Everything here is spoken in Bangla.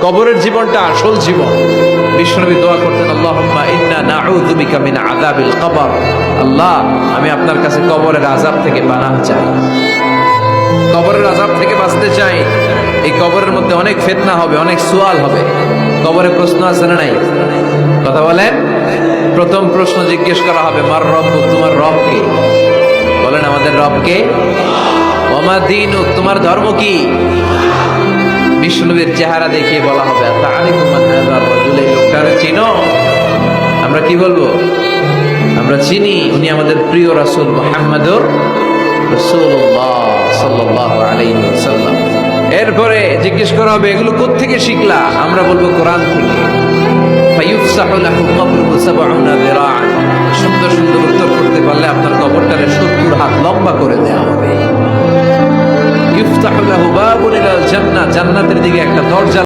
কবরের জীবনটা আসল জীবন। বিশ্বনবী দোয়া করতেন, আল্লাহুম্মা ইন্না নাউযু বিকা মিন আযাবিল কবর। আল্লাহ, আমি আপনার কাছে কবরের আযাব থেকে পানাহ চাই, কবরের আযাব থেকে বাঁচতে চাই। এই কবরের মধ্যে অনেক ফিতনা হবে, অনেক সুয়াল হবে। কবরে প্রশ্ন আছে না নাই? কথা বলেন। প্রথম প্রশ্ন জিজ্ঞেস করা হবে, মার রব্বুক, তোমার রব কে? বলেন, আমাদের রব কে? ওয়া মা দীনুক, তোমার ধর্ম কি? বিষ্ণুবীর চেহারা দেখিয়ে বলা হবে, তাআরিফু মান হাযার রাজুল, এই লোকটারে চিনো? আমরা কি বলবো? আমরা চিনি, উনি আমাদের প্রিয় রাসূল মুহাম্মদুর রাসূলুল্লাহ সাল্লাল্লাহু আলাইহি ওয়াসাল্লাম। এরপরে জিজ্ঞেস করা হবে, এগুলো কোত্থেকে শিখলা? আমরা বলবো, কোরআন থেকে। ফায়ুফসাহু লাহু কবরুহু ৭০ যিরাআন। সুন্দর সুন্দর উত্তর করতে পারলে আপনার কবরটারে ৭০ হাত লম্বা করে দেওয়া হবে। ইফতাহু লাহু বাবুন ইলাল জান্নাহ, জান্নাতের দিকে একটা দরজা